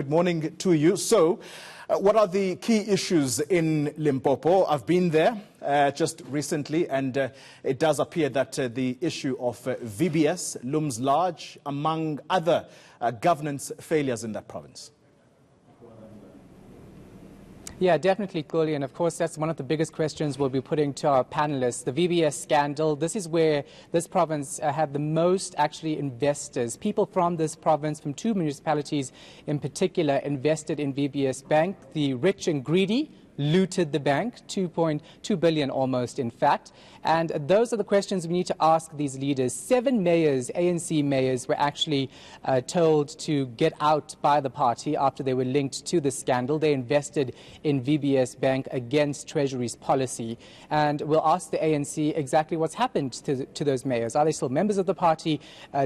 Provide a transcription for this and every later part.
Good morning to you. So, what are the key issues in Limpopo? I've been there just recently, and it does appear that the issue of VBS looms large among other governance failures in that province. Yeah, definitely, Kuli. And of course, that's one of the biggest questions we'll be putting to our panelists. The VBS scandal, this is where this province had the most actually investors. People from this province, from two municipalities in particular, invested in VBS Bank. The rich and greedy looted the bank, 2.2 billion almost, in fact. And those are the questions we need to ask these leaders. 7 mayors, ANC mayors, were actually told to get out by the party after they were linked to the scandal. They invested in VBS Bank against Treasury's policy. And we'll ask the ANC exactly what's happened to those mayors. Are they still members of the party?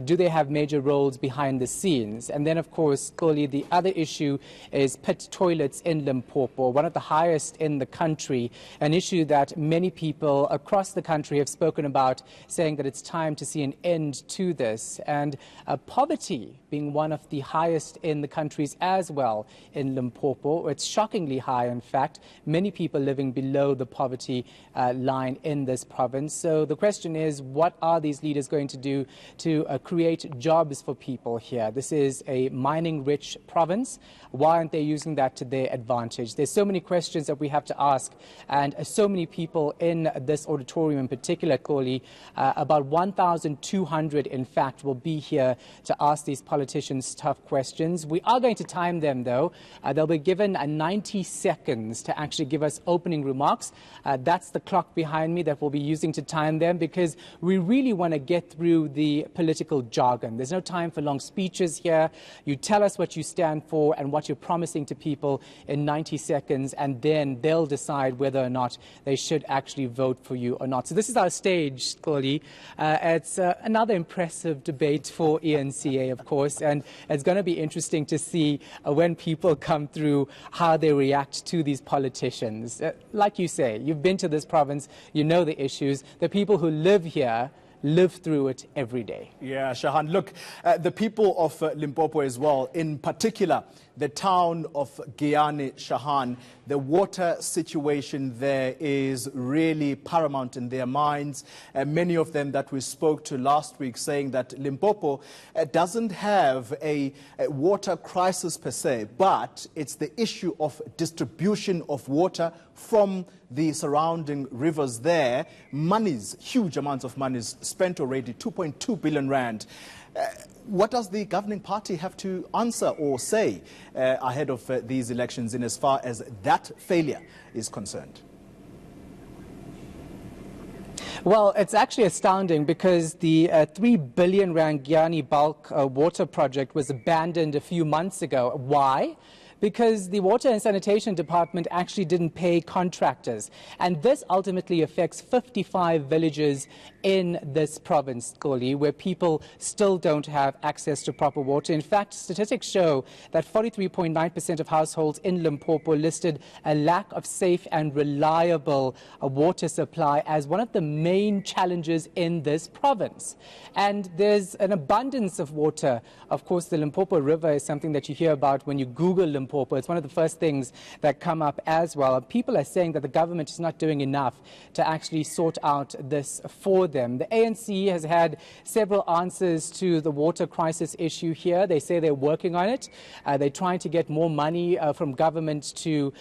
Do they have major roles behind the scenes? And then, of course, Kuli, the other issue is pit toilets in Limpopo, one of the highest in the country, an issue that many people across the country have spoken about, saying that it's time to see an end to this. And poverty being one of the highest in the countries as well in Limpopo. It's shockingly high, in fact. Many people living below the poverty line in this province. So the question is, what are these leaders going to do to create jobs for people here? This is a mining-rich province. Why aren't they using that to their advantage? There's so many questions that we have to ask, and so many people in this auditorium in particular, Koli, about 1,200 in fact will be here to ask these politicians tough questions. We are going to time them though. They'll be given 90 seconds to actually give us opening remarks. That's the clock behind me that we'll be using to time them, because we really want to get through the political jargon. There's no time for long speeches here. You tell us what you stand for and what you're promising to people in 90 seconds, and then they'll decide whether or not they should actually vote for you or not. So this is our stage, Koli. It's another impressive debate for ENCA, of course, and it's going to be interesting to see when people come through how they react to these politicians. Like you say, you've been to this province, you know the issues. The people who live here live through it every day. Yeah, Shahan, look, the people of Limpopo as well, in particular, the town of Giyani, Shahan, the water situation there is really paramount in their minds. Many of them that we spoke to last week saying that Limpopo doesn't have a water crisis per se, but it's the issue of distribution of water from the surrounding rivers there. Monies, huge amounts of monies spent already, 2.2 billion rand. What does the governing party have to answer or say ahead of these elections in as far as that failure is concerned? Well, it's actually astounding because the 3 billion rand Giyani bulk water project was abandoned a few months ago. Why? Because the Water and Sanitation Department actually didn't pay contractors. And this ultimately affects 55 villages in this province, Koli, where people still don't have access to proper water. In fact, statistics show that 43.9% of households in Limpopo listed a lack of safe and reliable water supply as one of the main challenges in this province. And there's an abundance of water. Of course, the Limpopo River is something that you hear about when you Google Limpopo. It's one of the first things that come up as well. People are saying that the government is not doing enough to actually sort out this for them. The ANC has had several answers to the water crisis issue here. They say they're working on it. They're trying to get more money from government to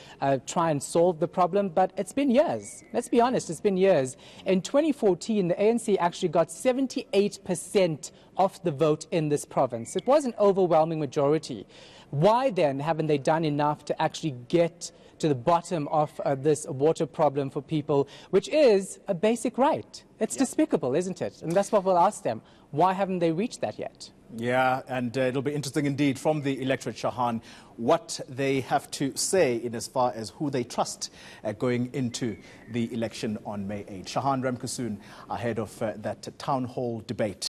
try and solve the problem, but it's been years. Let's be honest, it's been years. In 2014, the ANC actually got 78% of the vote in this province. It was an overwhelming majority. Why then haven't they done enough to actually get to the bottom of this water problem for people, which is a basic right? It's despicable, isn't it? And that's what we'll ask them. Why haven't they reached that yet? Yeah, and it'll be interesting indeed from the electorate, Shahan, what they have to say in as far as who they trust going into the election on May 8. Shahan Ramkasoon, ahead of that town hall debate.